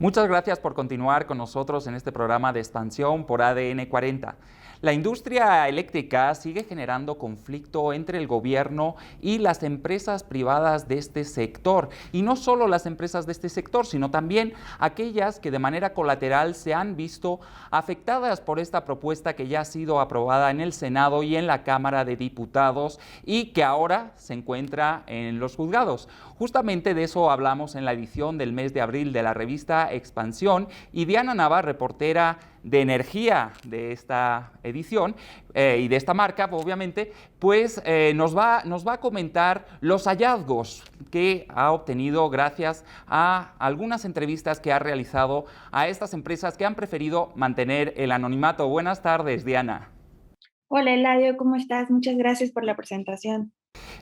Muchas gracias por continuar con nosotros en este programa de expansión por ADN 40. La industria eléctrica sigue generando conflicto entre el gobierno y las empresas privadas de este sector. Y no solo las empresas de este sector, sino también aquellas que de manera colateral se han visto afectadas por esta propuesta que ya ha sido aprobada en el Senado y en la Cámara de Diputados y que ahora se encuentra en los juzgados. Justamente de eso hablamos en la edición del mes de abril de la revista Expansión, y Diana Nava, reportera de energía de esta edición y de esta marca, obviamente, pues nos va a comentar los hallazgos que ha obtenido gracias a algunas entrevistas que ha realizado a estas empresas que han preferido mantener el anonimato. Buenas tardes, Diana. Hola Eladio, ¿cómo estás? Muchas gracias por la presentación.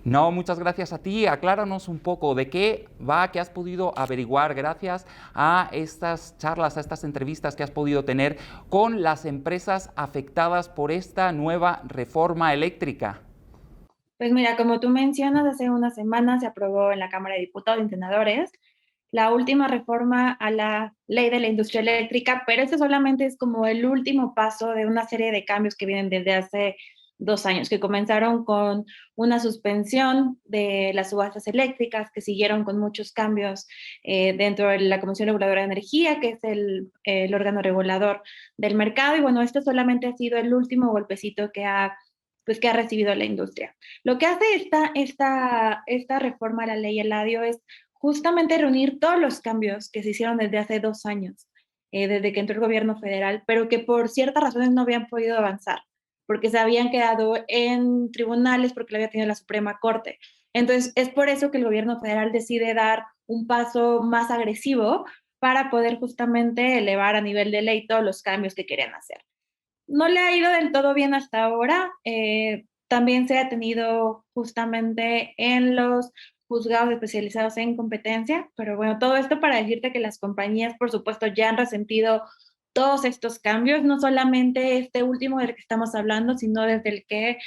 No, muchas gracias a ti. Acláranos un poco de qué va, qué has podido averiguar gracias a estas charlas, a estas entrevistas que has podido tener con las empresas afectadas por esta nueva reforma eléctrica. Pues mira, como tú mencionas, hace unas semanas se aprobó en la Cámara de Diputados y Senadores la última reforma a la ley de la industria eléctrica, pero este solamente es como el último paso de una serie de cambios que vienen desde hace 2 años, que comenzaron con una suspensión de las subastas eléctricas, que siguieron con muchos cambios dentro de la Comisión Reguladora de Energía, que es el órgano regulador del mercado. Y bueno, esto solamente ha sido el último golpecito que ha recibido la industria. Lo que hace esta reforma a la ley Eladio es justamente reunir todos los cambios que se hicieron desde hace 2 años, desde que entró el gobierno federal, pero que por ciertas razones no habían podido avanzar, porque se habían quedado en tribunales, porque lo había tenido la Suprema Corte. Entonces, es por eso que el gobierno federal decide dar un paso más agresivo para poder justamente elevar a nivel de ley todos los cambios que querían hacer. No le ha ido del todo bien hasta ahora. También se ha tenido justamente en los juzgados especializados en competencia, pero bueno, todo esto para decirte que las compañías, por supuesto, ya han resentido todos estos cambios, no solamente este último del que estamos hablando, sino desde el que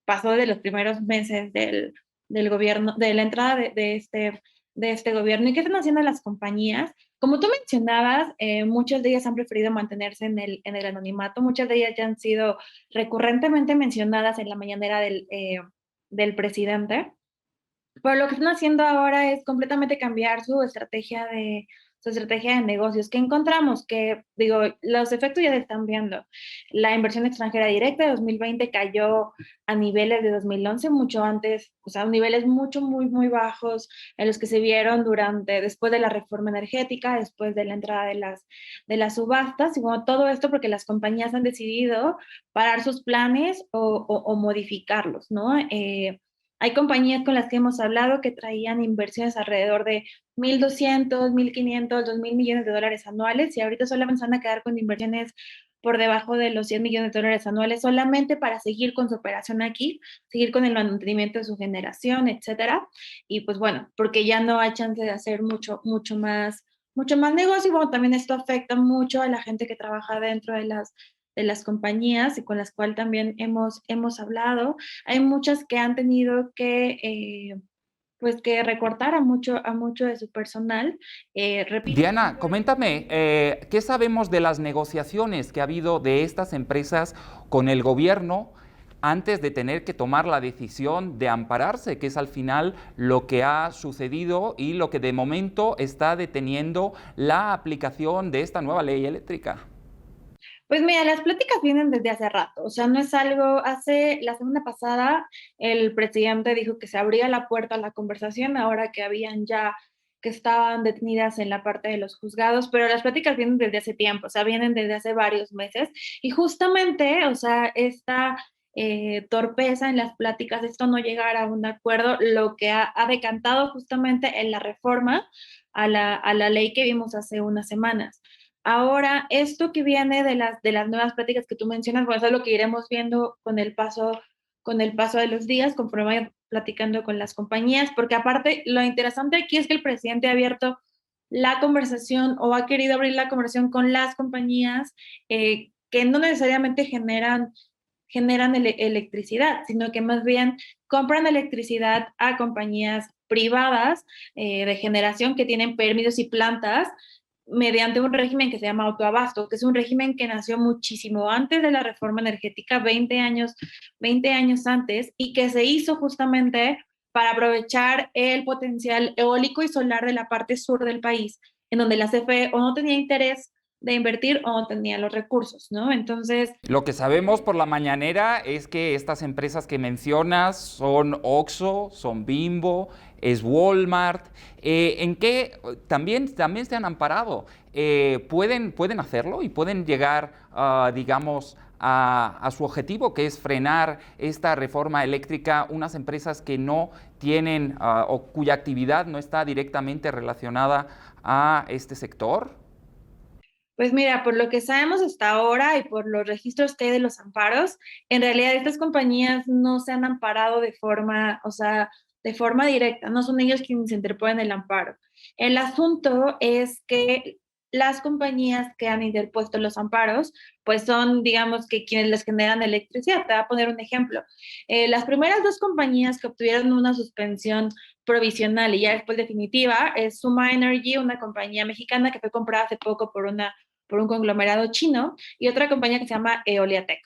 pasó de los primeros meses del gobierno, de la entrada de este gobierno. ¿Y qué están haciendo las compañías? Como tú mencionabas, muchas de ellas han preferido mantenerse en el anonimato, muchas de ellas ya han sido recurrentemente mencionadas en la mañanera del presidente, pero lo que están haciendo ahora es completamente cambiar su estrategia de negocios. ¿Qué encontramos? Que, digo, los efectos ya se están viendo. La inversión extranjera directa de 2020 cayó a niveles de 2011, mucho antes, o sea, niveles mucho, muy, muy bajos en los que se vieron después de la reforma energética, después de la entrada de las subastas, y bueno, todo esto porque las compañías han decidido parar sus planes o modificarlos, ¿no? Hay compañías con las que hemos hablado que traían inversiones alrededor de 1.200, 1.500, 2.000 millones de dólares anuales, y ahorita solamente se van a quedar con inversiones por debajo de los 100 millones de dólares anuales, solamente para seguir con su operación aquí, seguir con el mantenimiento de su generación, etcétera. Y pues bueno, porque ya no hay chance de hacer mucho más negocio. Y bueno, también esto afecta mucho a la gente que trabaja dentro de las compañías y con las cuales también hemos hablado. Hay muchas que han tenido pues que recortar a mucho de su personal. Repito. Diana, coméntame, ¿qué sabemos de las negociaciones que ha habido de estas empresas con el gobierno antes de tener que tomar la decisión de ampararse, que es al final lo que ha sucedido y lo que de momento está deteniendo la aplicación de esta nueva ley eléctrica? Pues mira, las pláticas vienen desde hace rato, o sea, no es algo, la semana pasada el presidente dijo que se abría la puerta a la conversación ahora que estaban detenidas en la parte de los juzgados, pero las pláticas vienen desde hace tiempo, o sea, vienen desde hace varios meses, y justamente, o sea, esta torpeza en las pláticas, esto no llegar a un acuerdo, lo que ha decantado justamente en la reforma a la ley que vimos hace unas semanas. Ahora, esto que viene de las nuevas prácticas que tú mencionas, bueno, eso es lo que iremos viendo con el paso de los días, conforme vaya platicando con las compañías, porque aparte, lo interesante aquí es que el presidente ha abierto la conversación o ha querido abrir la conversación con las compañías que no necesariamente generan electricidad, sino que más bien compran electricidad a compañías privadas de generación que tienen permisos y plantas mediante un régimen que se llama autoabasto, que es un régimen que nació muchísimo antes de la reforma energética, 20 años antes, y que se hizo justamente para aprovechar el potencial eólico y solar de la parte sur del país, en donde la CFE o no tenía interés de invertir o no tenía los recursos, ¿no? Entonces, Lo que sabemos por la mañanera es que estas empresas que mencionas son Oxxo, son Bimbo, es Walmart. ¿En qué también se han amparado? ¿Pueden hacerlo y pueden llegar, digamos, a su objetivo, que es frenar esta reforma eléctrica, unas empresas que no tienen o cuya actividad no está directamente relacionada a este sector? pues mira, por lo que sabemos hasta ahora y por los registros que hay de los amparos, en realidad estas compañías no se han amparado de forma, o sea, de forma directa, no son ellos quienes se interponen el amparo. El asunto es que las compañías que han interpuesto los amparos, pues son, digamos, que quienes les generan electricidad. Te voy a poner un ejemplo. Las primeras dos compañías que obtuvieron una suspensión provisional y ya después definitiva es Suma Energy, una compañía mexicana que fue comprada hace poco por un conglomerado chino, y otra compañía que se llama Eoliatec.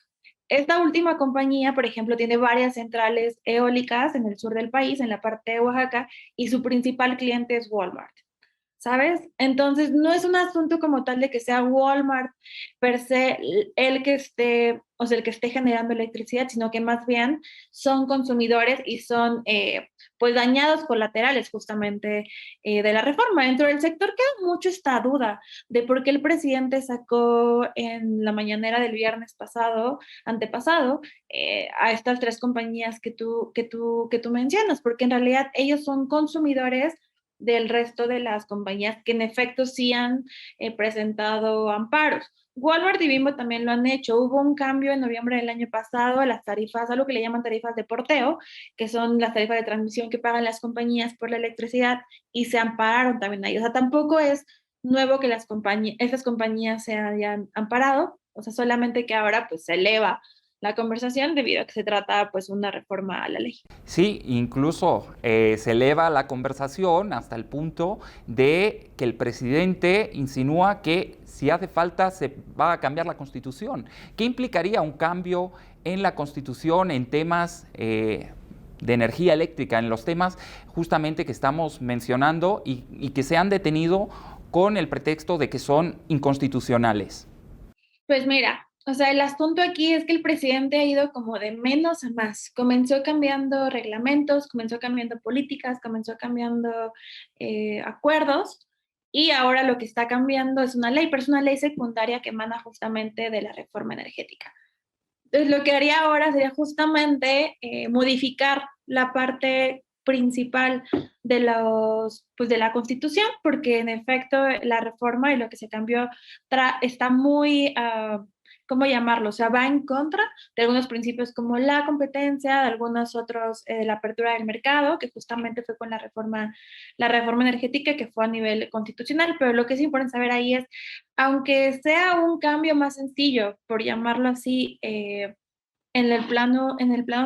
Esta última compañía, por ejemplo, tiene varias centrales eólicas en el sur del país, en la parte de Oaxaca, y su principal cliente es Walmart. ¿Sabes? Entonces, no es un asunto como tal de que sea Walmart per se el que esté, o sea, el que esté generando electricidad, sino que más bien son consumidores y son, pues, dañados colaterales justamente de la reforma. Dentro del sector queda mucho esta duda de por qué el presidente sacó en la mañanera del viernes pasado, antepasado, a estas tres compañías que tú mencionas, porque en realidad ellos son consumidores del resto de las compañías que en efecto sí han presentado amparos. Walmart y Bimbo también lo han hecho. Hubo un cambio en noviembre del año pasado a las tarifas, algo que le llaman tarifas de porteo, que son las tarifas de transmisión que pagan las compañías por la electricidad, y se ampararon también ahí. O sea, tampoco es nuevo que esas compañías se hayan amparado, o sea, solamente que ahora pues se eleva la conversación debido a que se trata pues una reforma a la ley. Sí, incluso se eleva la conversación hasta el punto de que el presidente insinúa que si hace falta se va a cambiar la Constitución. ¿Qué implicaría un cambio en la Constitución en temas de energía eléctrica, en los temas justamente que estamos mencionando y que se han detenido con el pretexto de que son inconstitucionales? Pues mira, o sea, el asunto aquí es que el presidente ha ido como de menos a más. Comenzó cambiando reglamentos, comenzó cambiando políticas, comenzó cambiando acuerdos, y ahora lo que está cambiando es una ley, pero es una ley secundaria que emana justamente de la reforma energética. Entonces, lo que haría ahora sería justamente modificar la parte principal pues de la Constitución, porque en efecto la reforma y lo que se cambió está muy, ¿cómo llamarlo? O sea, va en contra de algunos principios como la competencia, de algunos otros, la apertura del mercado, que justamente fue con la reforma energética que fue a nivel constitucional, pero lo que es importante saber ahí es, aunque sea un cambio más sencillo, por llamarlo así, en el plano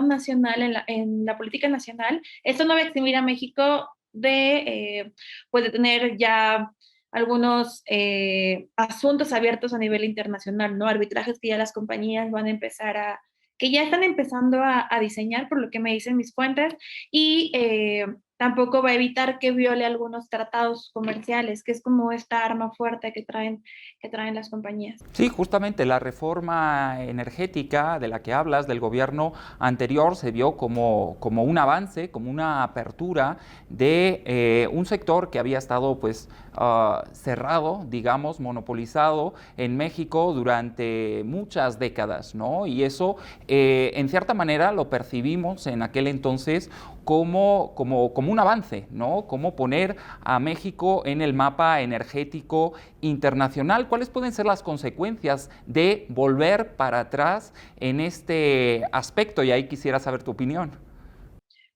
nacional, en la política nacional, esto no va a eximir a México pues de tener ya algunos asuntos abiertos a nivel internacional, ¿no? Arbitrajes que ya las compañías que ya están empezando a diseñar, por lo que me dicen mis fuentes, y tampoco va a evitar que viole algunos tratados comerciales, que es como esta arma fuerte que traen las compañías. Sí, justamente la reforma energética de la que hablas del gobierno anterior se vio como un avance, como una apertura de un sector que había estado pues cerrado, digamos, monopolizado en México durante muchas décadas, ¿no? Y eso en cierta manera lo percibimos en aquel entonces como un avance, ¿no? Como poner a México en el mapa energético internacional. ¿Cuáles pueden ser las consecuencias de volver para atrás en este aspecto? Y ahí quisiera saber tu opinión.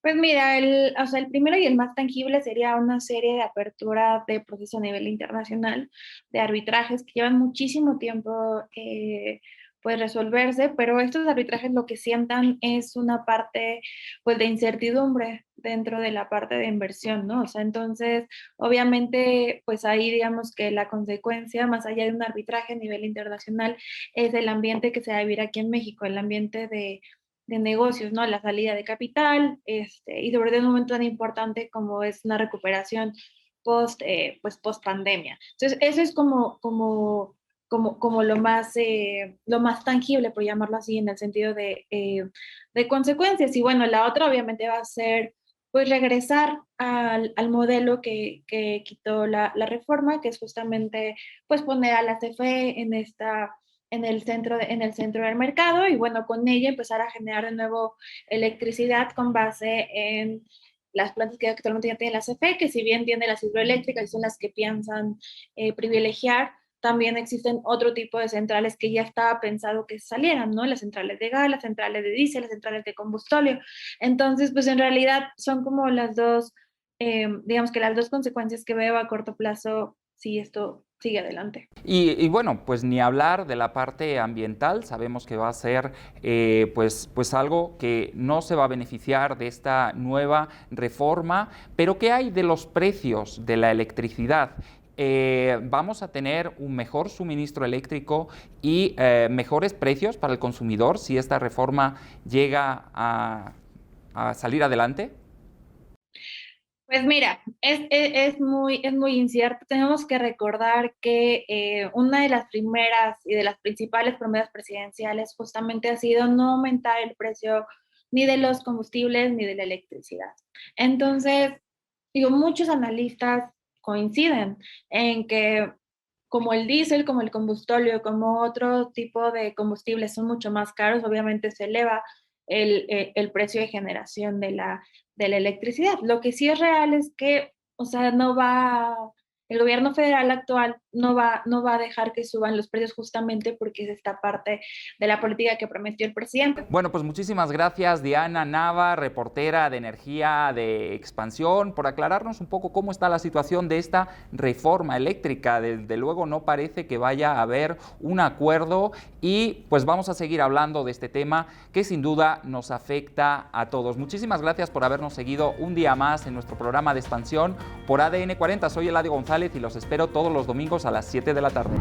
Pues mira, o sea, el primero y el más tangible sería una serie de apertura de proceso a nivel internacional, de arbitrajes que llevan muchísimo tiempo, pues resolverse, pero estos arbitrajes lo que sientan es una parte pues de incertidumbre dentro de la parte de inversión, ¿no? O sea, entonces, obviamente, pues ahí digamos que la consecuencia, más allá de un arbitraje a nivel internacional, es el ambiente que se va a vivir aquí en México, el ambiente de negocios, ¿no? La salida de capital, y sobre todo en un momento tan importante como es una recuperación pues post pandemia. Entonces, eso es como lo más tangible, por llamarlo así, en el sentido de consecuencias. Y bueno, la otra obviamente va a ser pues regresar al modelo que quitó la reforma, que es justamente pues poner a la CFE en el centro del mercado y bueno, con ella empezar a generar de nuevo electricidad con base en las plantas que actualmente ya tiene la CFE, que si bien tiene las hidroeléctricas y son las que piensan privilegiar, también existen otro tipo de centrales que ya estaba pensado que salieran, ¿no? Las centrales de gas, las centrales de diésel, las centrales de combustóleo. Entonces, pues en realidad son como las dos, digamos que las dos consecuencias que veo a corto plazo si esto sigue adelante. Y bueno, pues ni hablar de la parte ambiental, sabemos que va a ser pues algo que no se va a beneficiar de esta nueva reforma, pero ¿qué hay de los precios de la electricidad? Vamos a tener un mejor suministro eléctrico y mejores precios para el consumidor si esta reforma llega a salir adelante. Pues mira, es muy incierto. Tenemos que recordar que una de las primeras y de las principales promesas presidenciales justamente ha sido no aumentar el precio ni de los combustibles ni de la electricidad. Entonces, digo, muchos analistas coinciden en que como el diésel, como el combustóleo, como otro tipo de combustibles son mucho más caros, obviamente se eleva el precio de generación de la electricidad. Lo que sí es real es que, o sea, el gobierno federal actual no va a dejar que suban los precios justamente porque es esta parte de la política que prometió el presidente. Bueno, pues muchísimas gracias, Diana Nava, reportera de Energía de Expansión, por aclararnos un poco cómo está la situación de esta reforma eléctrica. Desde luego no parece que vaya a haber un acuerdo y pues vamos a seguir hablando de este tema que sin duda nos afecta a todos. Muchísimas gracias por habernos seguido un día más en nuestro programa de Expansión por ADN 40. Soy Eladio González y los espero todos los domingos a las 7 de la tarde.